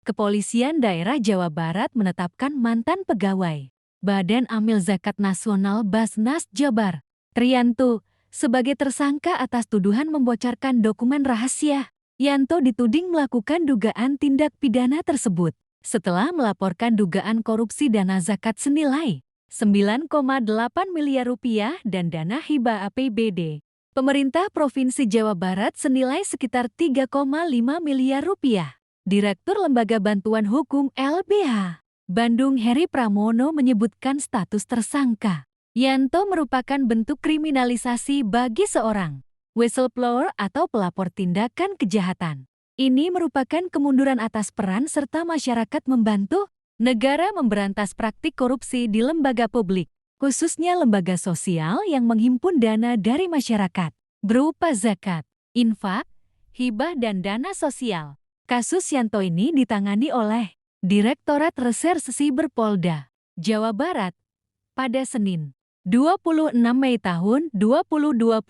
Kepolisian Daerah Jawa Barat menetapkan mantan pegawai Badan Amil Zakat Nasional Basnas Jabar, Triyanto, sebagai tersangka atas tuduhan membocorkan dokumen rahasia. Yanto dituding melakukan dugaan tindak pidana tersebut setelah melaporkan dugaan korupsi dana zakat senilai 9,8 miliar rupiah dan dana hibah APBD pemerintah Provinsi Jawa Barat senilai sekitar 3,5 miliar rupiah. Direktur Lembaga Bantuan Hukum LBH Bandung Heri Pramono menyebutkan status tersangka Yanto merupakan bentuk kriminalisasi bagi seorang whistleblower atau pelapor tindakan kejahatan. Ini merupakan kemunduran atas peran serta masyarakat membantu negara memberantas praktik korupsi di lembaga publik, khususnya lembaga sosial yang menghimpun dana dari masyarakat berupa zakat, infak, hibah dan dana sosial. Kasus Yanto ini ditangani oleh Direktorat Reserse Siber Polda, Jawa Barat, pada Senin, 26 Mei tahun 2025.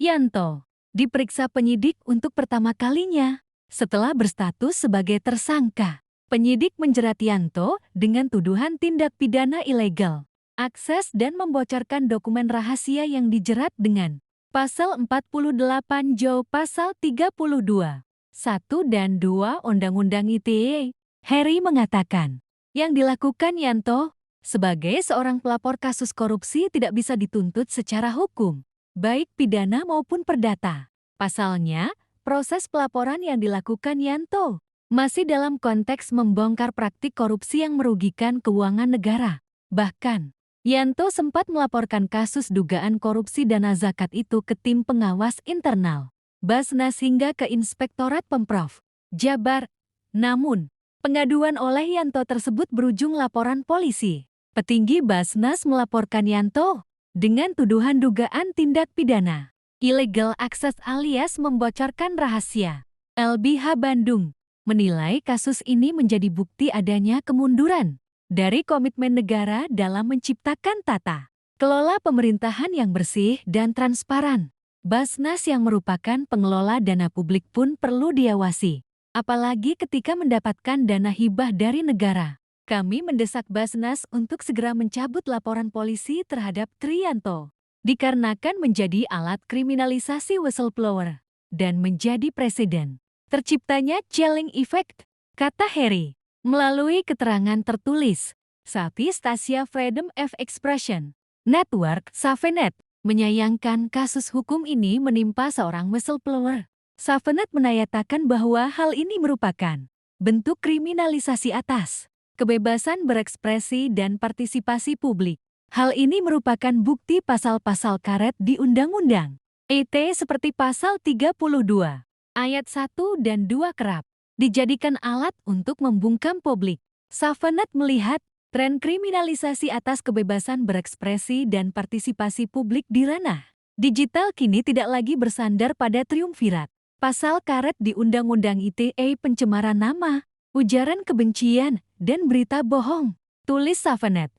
Yanto diperiksa penyidik untuk pertama kalinya setelah berstatus sebagai tersangka. Penyidik menjerat Yanto dengan tuduhan tindak pidana ilegal, akses dan membocorkan dokumen rahasia yang dijerat dengan Pasal 48 JO Pasal 32. 1 dan 2 Undang-Undang ITE. Heri mengatakan, yang dilakukan Yanto sebagai seorang pelapor kasus korupsi tidak bisa dituntut secara hukum, baik pidana maupun perdata. Pasalnya, proses pelaporan yang dilakukan Yanto masih dalam konteks membongkar praktik korupsi yang merugikan keuangan negara. Bahkan, Yanto sempat melaporkan kasus dugaan korupsi dana zakat itu ke tim pengawas internal Basnas hingga ke Inspektorat Pemprov Jabar. Namun, pengaduan oleh Yanto tersebut berujung laporan polisi. Petinggi Basnas melaporkan Yanto dengan tuduhan dugaan tindak pidana illegal access alias membocorkan rahasia. LBH Bandung menilai kasus ini menjadi bukti adanya kemunduran dari komitmen negara dalam menciptakan tata kelola pemerintahan yang bersih dan transparan. Basnas yang merupakan pengelola dana publik pun perlu diawasi, apalagi ketika mendapatkan dana hibah dari negara. Kami mendesak Basnas untuk segera mencabut laporan polisi terhadap Triyanto, dikarenakan menjadi alat kriminalisasi whistleblower dan menjadi presiden terciptanya chilling effect, kata Heri. Melalui keterangan tertulis, Southeast Asia Freedom of Expression Network (Safenet) menyayangkan kasus hukum ini menimpa seorang whistleblower. Safenet menyatakan bahwa hal ini merupakan bentuk kriminalisasi atas kebebasan berekspresi dan partisipasi publik. Hal ini merupakan bukti pasal-pasal karet di Undang-Undang ITE seperti Pasal 32, Ayat 1 dan 2 kerap dijadikan alat untuk membungkam publik. Safenet melihat tren kriminalisasi atas kebebasan berekspresi dan partisipasi publik di ranah digital kini tidak lagi bersandar pada triumvirat pasal karet di Undang-Undang ITE pencemaran nama, ujaran kebencian, dan berita bohong, tulis Safenet.